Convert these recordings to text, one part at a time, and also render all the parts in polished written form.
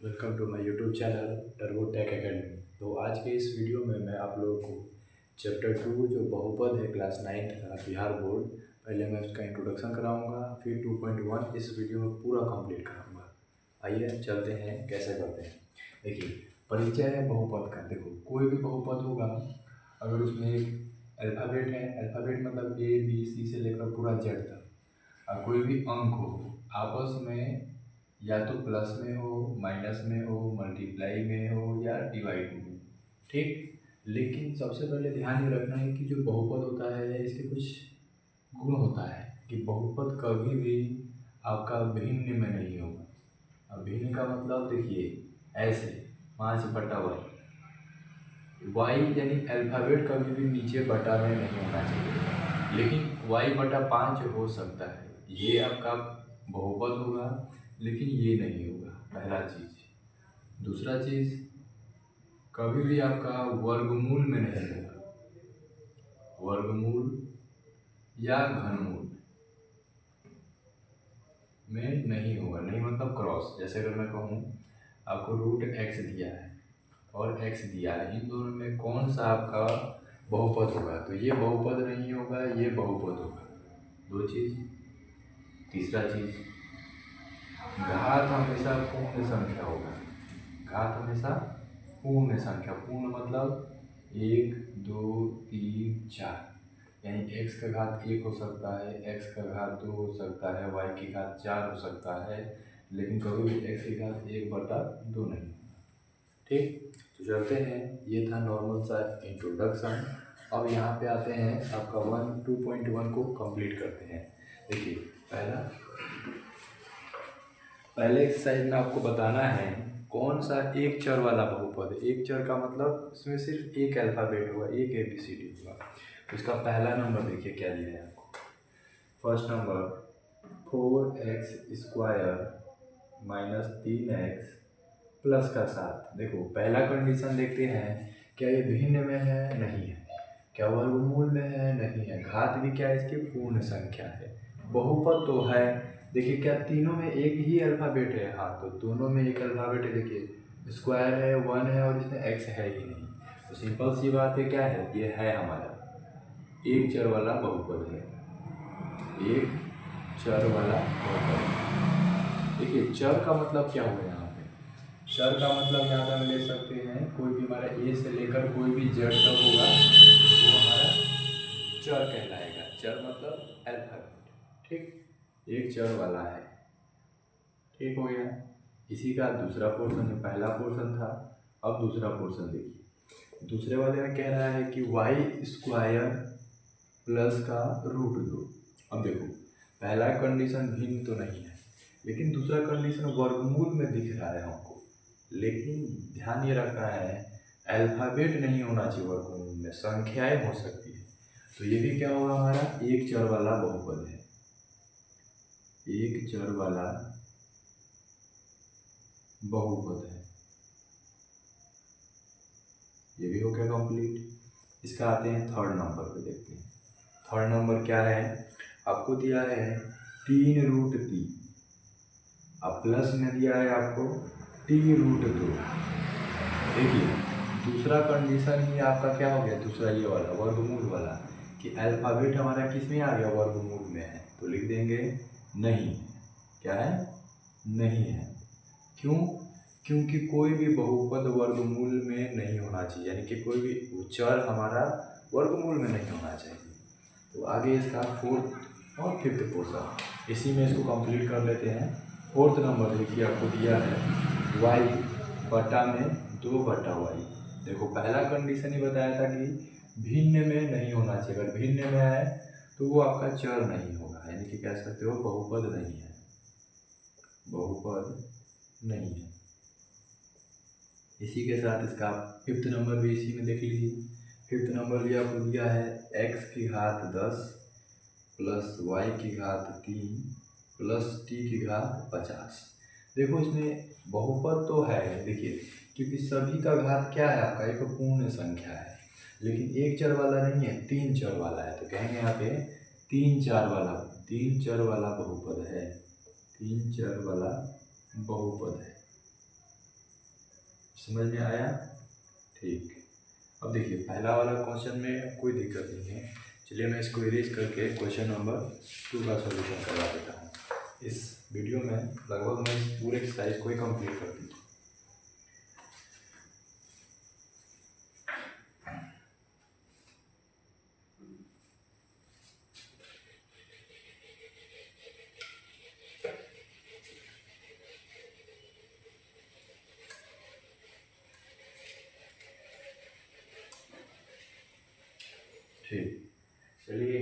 Welcome to my YouTube channel turbo tech academy. तो आज के इस वीडियो में मैं आप लोगों को चैप्टर 2 जो बहुपद है क्लास 9th का बिहार बोर्ड, पहले मैं उसका इंट्रोडक्शन कराऊंगा, फिर 2.1 इस वीडियो में पूरा कंप्लीट कराऊंगा। आइए चलते हैं कैसे करते हैं। देखिए, परिचय है बहुपद का। देखो, कोई भी बहुपद होगा अगर उसमें एक अल्फ़ाबेट है, अल्फ़ाबेट मतलब A B C से लेकर पूरा जेड तक, और कोई भी अंक हो आपस में या तो प्लस में हो, माइनस में हो, मल्टीप्लाई में हो या डिवाइड में हो, ठीक। लेकिन सबसे पहले ध्यान ये रखना है कि जो बहुपद होता है इसके कुछ गुण होता है कि बहुपद कभी भी आपका भिन्न में नहीं होगा। अब भिन्न का मतलब देखिए, ऐसे 5/y, वाई यानी अल्फ़ाबेट कभी भी नीचे बटा में नहीं होना चाहिए, लेकिन y/5 हो सकता है, ये आपका बहुपद होगा, लेकिन ये नहीं होगा, पहला चीज़। दूसरा चीज़, कभी भी आपका वर्गमूल में नहीं होगा, वर्गमूल या घनमूल में नहीं होगा। नहीं मतलब क्रॉस, जैसे अगर मैं कहूँ आपको √x दिया है और x दिया है, इन दोनों में कौन सा आपका बहुपद होगा, तो ये बहुपद नहीं होगा, ये बहुपद होगा। दो चीज़। तीसरा चीज़, घात हमेशा पूर्ण संख्या होगा। घात हमेशा पूर्ण संख्या, पूर्ण मतलब 1 2 3 4, यानी x का घात 1 हो सकता है, x का घात 2 हो सकता है, y की घात 4 हो सकता है, लेकिन कभी भी x की घात 1/2 नहीं। ठीक, तो चलते हैं। ये था नॉर्मल सा इंट्रोडक्शन। अब यहाँ पे आते हैं, आपका 2.1 को कंप्लीट करते हैं। देखिए, पहले एक्सरसाइज में आपको बताना है कौन सा एक चर वाला बहुपद है। एक चर का मतलब इसमें सिर्फ एक अल्फ़ाबेट होगा, एक ABCD होगा। तो इसका पहला नंबर देखिए क्या दिया है आपको। First number 4x² - 3x + 7। देखो, पहला कंडीशन देखते हैं, क्या ये भिन्न में है? नहीं है। क्या वर्गमूल में है? नहीं है। घात भी क्या है इसकी? पूर्ण संख्या है। बहुपद तो है। देखिए, क्या तीनों में एक ही अल्फ़ाबेट है? हाँ, तो दोनों में एक अल्फ़ाबेट है। देखिए, स्क्वायर है, 1 है और इसमें x है ही नहीं, तो सिंपल सी बात है, क्या है? ये है हमारा एक चर वाला बहुपद है, एक चर वाला बहुपद। देखिए, चर का मतलब क्या हुआ यहाँ पे? चर का मतलब यहाँ पे हम ले सकते हैं, कोई भी हमारा ए से लेकर कोई भी जेड तक होगा वो हमारा चर कहलाएगा। चर मतलब अल्फाबेट, ठीक। एक चर वाला है, ठीक हो गया। इसी का दूसरा पोर्शन है, पहला पोर्शन था, अब दूसरा पोर्शन देखिए। दूसरे वाले में कह रहा है कि y² प्लस का √2। अब देखो, पहला कंडीशन भिन्न तो नहीं है, लेकिन दूसरा कंडीशन वर्गमूल में दिख रहा है हमको। लेकिन ध्यान ये रखना है, अल्फ़ाबेट नहीं होना चाहिए वर्गमूल में, संख्याएं हो सकती है। तो ये भी क्या होगा? हमारा एक चर वाला बहुपद है, एक चर वाला बहुपद है। ये भी हो गया कंप्लीट। इसका आते हैं थर्ड नंबर पे, देखते हैं थर्ड नंबर क्या है। आपको दिया है 3√3, अब प्लस में दिया है आपको t√2। देखिए, दूसरा कंडीशन ही आपका क्या हो गया? दूसरा ये वाला वर्गमूल वाला, कि अल्फ़ाबेट हमारा किस में आ गया? वर्गमूल में है, तो लिख देंगे नहीं। क्या है? नहीं है। क्यों? क्योंकि कोई भी बहुपद वर्गमूल में नहीं होना चाहिए, यानी कि कोई भी चर हमारा वर्गमूल में नहीं होना चाहिए। तो आगे इसका फोर्थ और फिफ्थ पोर्शन, इसी में इसको कंप्लीट कर लेते हैं। फोर्थ नंबर देखिए, आपको दिया है y/2/y। देखो, पहला कंडीशन ही बताया था कि भिन्न में नहीं होना चाहिए। अगर भिन्न में है तो वो आपका चर नहीं होगा, यानी कि कह सकते हो बहुपद नहीं है, बहुपद नहीं है। इसी के साथ इसका फिफ्थ नंबर भी इसी में देख लीजिए। फिफ्थ नंबर भी आपको दिया है x⁻10 + y⁻3 + t⁻50। देखो, इसमें बहुपद तो है, देखिए, क्योंकि सभी का घात क्या है आपका? एक पूर्ण संख्या है, लेकिन एक चर वाला नहीं है, तीन चर वाला है। तो कहेंगे यहाँ पे तीन चर वाला बहुपद है, तीन चर वाला बहुपद है। समझ में आया? ठीक। अब देखिए पहला वाला क्वेश्चन में कोई दिक्कत नहीं है। चलिए मैं इसको इरेज करके क्वेश्चन नंबर 2 का सॉल्यूशन करवा देता हूँ। इस वीडियो में लगभग मैं इस पूरे एक्सरसाइज को ही कंप्लीट कर दूँगा। ठीक, चलिए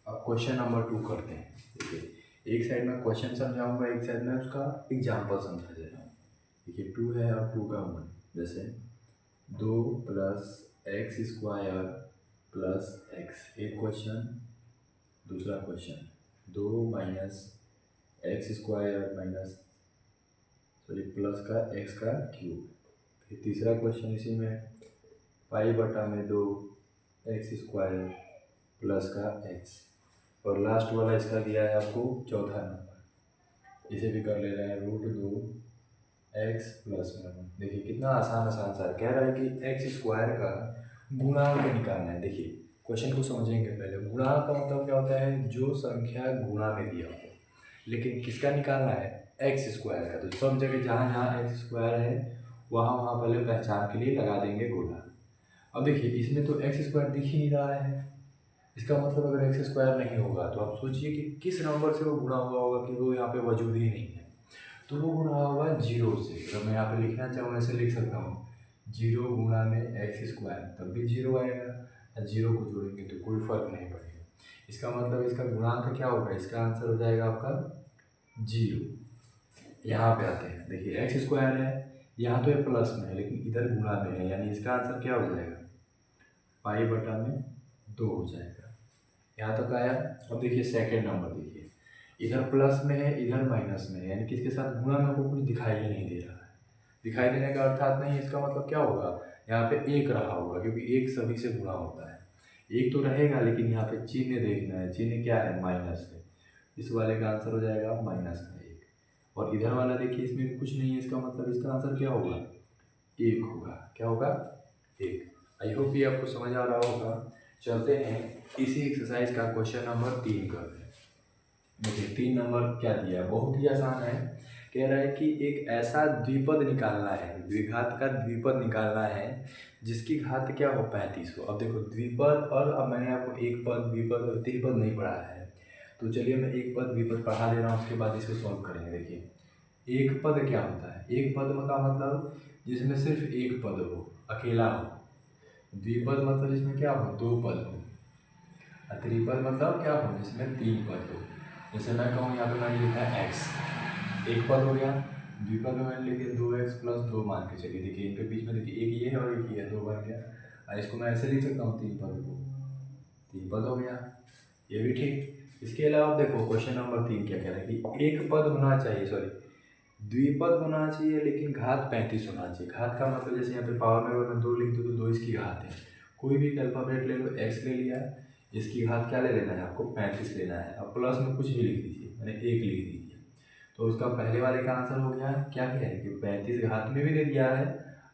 अब क्वेश्चन नंबर 2 करते हैं। देखिए एक साइड में क्वेश्चन समझाऊंगा, एक साइड में उसका एग्जाम्पल समझा दे रहा हूँ। देखिए 2 है और 2 का 1, जैसे 2 plus x square plus x, एक क्वेश्चन। दूसरा question 2 minus x square minus plus का एक्स का क्यूब। फिर तीसरा क्वेश्चन इसी में पाई बटा में 2 एक्स स्क्वायर प्लस का एक्स। और लास्ट वाला इसका दिया है आपको चौथा नंबर, इसे भी कर ले रहे हैं √2 एक्स प्लस में 1। देखिए कितना आसान आसान सा कह रहा है कि एक्स स्क्वायर का गुणांक निकालना है। देखिए क्वेश्चन को समझेंगे पहले। गुणांक का मतलब क्या होता है? जो संख्या गुणा में दिया हो। लेकिन किसका निकालना है? एक्स स्क्वायर का। तो सब जगह जहाँ जहाँ एक्स स्क्वायर है वहाँ वहाँ पहले पहचान के लिए लगा देंगे गुणा। अब देखिए इसमें तो एक्स स्क्वायर दिख ही नहीं रहा है, इसका मतलब अगर एक्स स्क्वायर नहीं होगा तो आप सोचिए कि किस नंबर से वो गुणा हुआ होगा कि वो यहाँ पे वजूद ही नहीं है। तो वो गुणा होगा 0 से। अगर मैं यहाँ पे लिखना चाहूँ ऐसे लिख सकता हूँ 0 गुणा में एक्स स्क्वायर, तब भी 0 आएगा। 0 को जोड़ेंगे तो कोई फर्क नहीं पड़ेगा। इसका मतलब इसका गुणांक क्या होगा? इसका आंसर हो जाएगा आपका 0। यहाँ पे आते हैं, देखिए एक्स स्क्वायर है, यहाँ तो ये प्लस में है लेकिन इधर गुणा में है, यानी इसका आंसर क्या हो जाएगा? पाई बटा में 2 हो जाएगा। यहाँ तक आया। अब देखिए सेकेंड नंबर, देखिए इधर प्लस में है इधर माइनस में है, यानी कि इसके साथ गुणा में को कुछ दिखाई ही नहीं दे रहा है। दिखाई देने का अर्थात नहीं, इसका मतलब क्या होगा? यहाँ पे एक रहा होगा, क्योंकि एक सभी से गुणा होता है। एक तो रहेगा लेकिन यहाँ पे चिन्ह देखना है, चिन्ह क्या है? माइनस है। इस वाले का आंसर हो जाएगा -1। और इधर वाला देखिए इसमें भी कुछ नहीं है, इसका मतलब इसका आंसर क्या होगा? 1 होगा। क्या होगा? 1। आई होप ये आपको समझ आ रहा होगा। चलते हैं इसी एक्सरसाइज का क्वेश्चन नंबर 3 करते हैं। देखिए 3 नंबर क्या दिया? बहुत ही आसान है। कह रहा है कि एक ऐसा द्विपद निकालना है, द्विघात का द्विपद निकालना है जिसकी घात क्या हो? 35 हो। अब देखो द्विपद, और अब मैंने आपको एक पद द्विपद और त्रिपद नहीं पढ़ाया है, तो चलिए मैं एक पद द्विपद पढ़ा दे रहा हूँ, उसके बाद इसको सॉल्व करेंगे। देखिए एक पद क्या होता है? एक पद का मतलब जिसमें सिर्फ एक पद हो, अकेला हो। द्विपद मतलब जिसमें क्या हो? 2 पद हो। और त्रिपद मतलब क्या हो? जिसमें 3 पद हो। जैसे मैं कहूँ यहाँ पे मैंने लिखा है x, एक पद हो गया। द्विपद में मैंने लिख दिया 2x प्लस 2 मान के चलिए। देखिए इनके बीच में देखिए एक ये है और एक ये है, 2 बन गया। और इसको मैं ऐसे लिख सकता हूँ 3 पद को, 3 पद हो गया, ये भी ठीक। इसके अलावा देखो क्वेश्चन नंबर 3 क्या कह रहा है कि एक पद होना चाहिए, सॉरी द्विपद होना चाहिए लेकिन घात 35 होना चाहिए। घात का मतलब जैसे यहाँ पे पावर में अगर मैं 2 लिख दूँ तो 2 इसकी घात है। कोई भी अल्फाबेट ले लो, x ले लिया, इसकी घात क्या ले लेना है आपको? 35 लेना है। अब प्लस में कुछ भी लिख दीजिए, मैंने 1 लिख दीजिए। तो उसका पहले वाले का आंसर हो गया। क्या है कि 35 घात में भी दे दिया है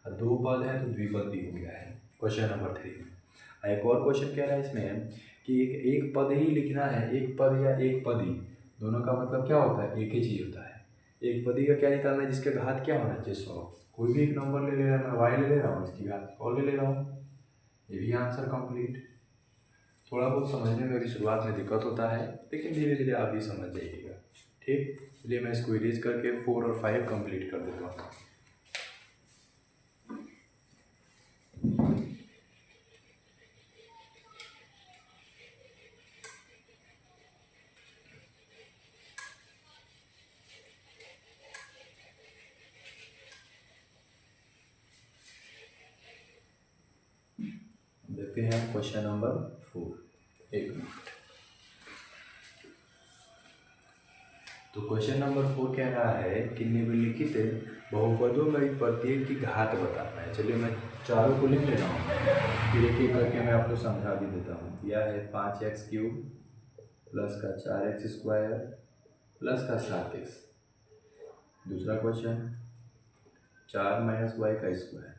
और 2 पद है तो द्विपद भी हो गया है क्वेश्चन नंबर 3 में। एक और क्वेश्चन कह रहा है इसमें कि एक पद ही लिखना है, एक पद या एक पदी, दोनों का मतलब क्या होता है? एक ही चीज़ होता है। एक पदी का क्या निकालना है? जिसका घात क्या होना चाहिए? 100। कोई भी एक नंबर ले रहा है, मैं y ले रहा हूँ, इसकी घात 100 ले रहा हूँ, ये भी आंसर कंप्लीट। थोड़ा बहुत समझने में अभी शुरुआत में दिक्कत होता है लेकिन धीरे धीरे आप भी समझ जाइएगा। ठीक, इसलिए मैं इसको इरेज करके 4 और 5 कंप्लीट कर देता हूँ। देखते हैं क्वेश्चन नंबर 4। एक मिनट। तो क्वेश्चन नंबर 4 कह रहा है कि निम्नलिखित बहुपदों में प्रत्येक की घात बताना है। चलिए मैं चारों को लिख ले रहा हूँ, फिर एक एक करके मैं आपको समझा भी देता हूँ। यह है 5x³ प्लस का 4x² प्लस का 7x। दूसरा क्वेश्चन 4 माइनस वाई का स्क्वायर।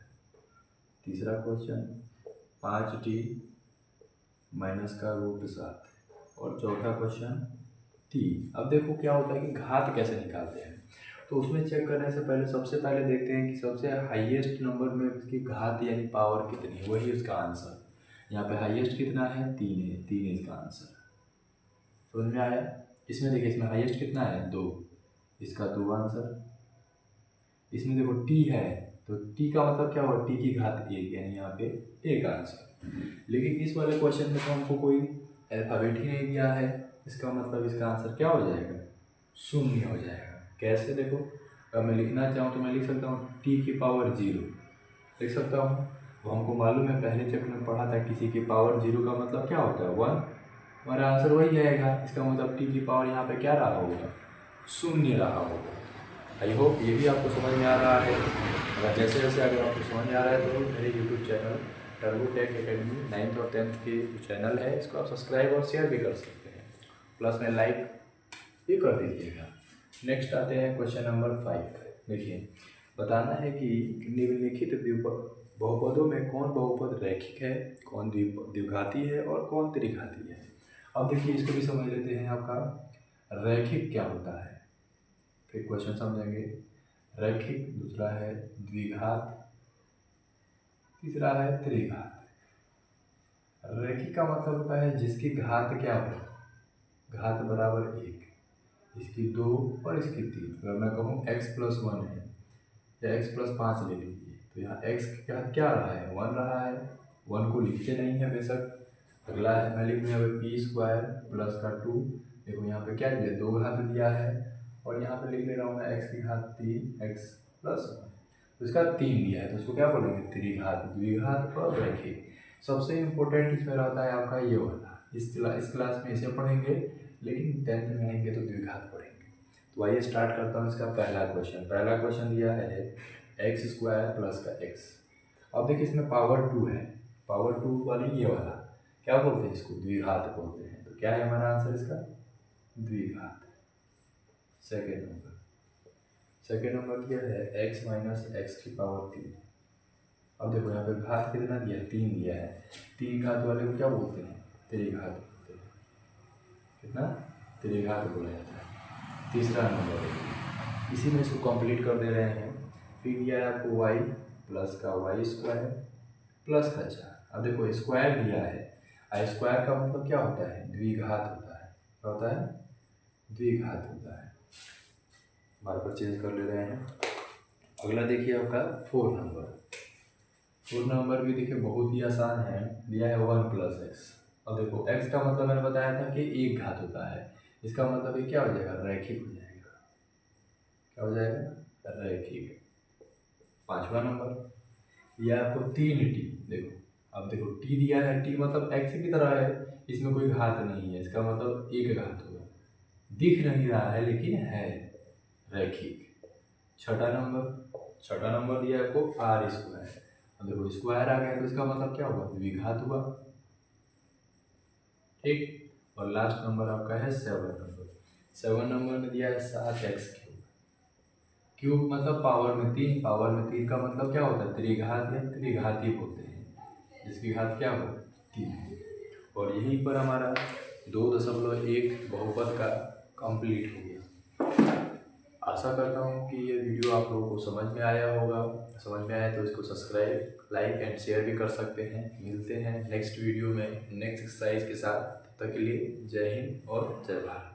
तीसरा क्वेश्चन 5t माइनस का रूट 7। और चौथा क्वेश्चन 3। अब देखो क्या होता है कि घात कैसे निकालते हैं। तो उसमें चेक करने से पहले सबसे पहले देखते हैं कि सबसे हाईएस्ट नंबर में उसकी घात यानी पावर कितनी है, वही उसका आंसर। यहाँ पे हाईएस्ट कितना है, 3 है, 3 इसका आंसर। समझ में आया। इसमें देखिए, इसमें हाईएस्ट कितना है, 2, इसका 2 आंसर। इसमें देखो t है, तो t का मतलब क्या हुआ, t की घात 1, यानी यहाँ पे 1 आंसर। लेकिन इस वाले क्वेश्चन में तो हमको कोई अल्फाबेट ही नहीं दिया है, इसका मतलब इसका आंसर क्या हो जाएगा, 0 हो जाएगा। कैसे, देखो अगर मैं लिखना चाहूँ तो मैं लिख सकता हूँ t की पावर 0 लिख सकता हूँ। तो हमको मालूम है, पहले चैप्टर में पढ़ा था, किसी की पावर 0 का मतलब क्या होता है, 1। हमारा आंसर वही आएगा। इसका मतलब t की पावर यहाँ पे क्या रहा होगा, 0 रहा होगा। आई होप ये भी आपको समझ में आ रहा है। अगर जैसे जैसे अगर आपको समझ में आ रहा है तो मेरे YouTube channel turbo tech academy 9th और 10th के जो चैनल है, इसको आप सब्सक्राइब और शेयर भी कर सकते हैं, प्लस में लाइक भी कर दीजिएगा। नेक्स्ट आते हैं क्वेश्चन नंबर 5। देखिए, बताना है कि निम्नलिखित बहुपदों में कौन बहुपद रैखिक है, कौन द्विघाती है और कौन त्रिघाती है। अब देखिए, इसको भी समझ लेते हैं। आपका रैखिक क्या होता है, फिर क्वेश्चन समझेंगे। रैखिक, दूसरा है द्विघात, तीसरा है त्रिघात। रैखिक का मतलब होता है जिसकी घात क्या हो, घात बराबर 1, इसकी 2 और इसकी 3। अगर मैं कहूँ x+1 है या x+5 ले लीजिए, तो यहाँ x की घात क्या रहा है, 1 रहा है। 1 को लिखते नहीं है बेशक। अगला है, मैं लिख दूँ यहाँ पे p² प्लस का 2। देखो यहाँ पे क्या दिया, 2 घात दिया है, और यहाँ पे लिख ले रहा हूँ मैं x की घात 3, x+1, तो इसका 3 दिया है, तो उसको क्या बोलेंगे, त्रिघात, द्विघात और रैखिक। सबसे इम्पोर्टेंट इसमें रहता है आपका ये वाला। इस क्लास में इसे पढ़ेंगे, लेकिन 10th में आएंगे तो द्विघात पढ़ेंगे। तो आइए स्टार्ट करता हूँ इसका पहला क्वेश्चन। पहला क्वेश्चन दिया है x² प्लस का x। अब देखिए, इसमें पावर 2 है, पावर 2 वाली ये वाला क्या बोलते हैं, इसको द्विघात बोलते हैं। तो क्या है हमारा आंसर इसका, द्विघात। सेकेंड नंबर दिया है x माइनस एक्स की पावर 3। अब देखो यहाँ पे घात कितना दिया है, 3 दिया है। 3 घात वाले को क्या बोलते हैं, त्रिघात बोलते हैं। कितना, त्रिघात बोला जाता है। तीसरा नंबर है, इसी में इसको कंप्लीट कर दे रहे हैं। फिर दिया है आपको y प्लस का y² प्लस का 4। अब देखो स्क्वायर दिया है, स्क्वायर का मतलब क्या होता है, द्विघात होता है। क्या होता है, द्विघात होता है। मार्कर चेंज कर ले रहे हैं। अगला देखिए आपका 4 नंबर। 4 नंबर भी देखिए बहुत ही आसान है, दिया है 1 प्लस एक्स। अब देखो x का मतलब मैंने बताया था कि 1 घात होता है, इसका मतलब ये क्या हो जाएगा, रैखिक हो जाएगा। क्या हो जाएगा, रैखिक। 5वां नंबर यह आपको 3t। देखो, अब देखो t दिया है, t मतलब x की तरह है, इसमें कोई घात नहीं है, इसका मतलब 1 घात होगा। दिख नहीं रहा है लेकिन है, रैखिक। छठा नंबर दिया आपको r²। अब देखो स्क्वायर आ गया, तो इसका मतलब क्या हुआ, द्विघात हुआ। ठीक। और लास्ट नंबर आपका है 7 नंबर में दिया है 7x³। क्यूब मतलब पावर में 3, पावर में 3 का मतलब क्या होता है, त्रिघात या त्रिघाती बोलते हैं, जिसकी घात क्या हो, 3। और यहीं पर हमारा 2.1 बहुपद का कंप्लीट हो गया। आशा करता हूँ कि ये वीडियो आप लोगों को समझ में आया होगा। समझ में आया तो इसको सब्सक्राइब, लाइक एंड शेयर भी कर सकते हैं। मिलते हैं नेक्स्ट वीडियो में नेक्स्ट एक्सरसाइज के साथ। तब तक के लिए जय हिंद और जय भारत।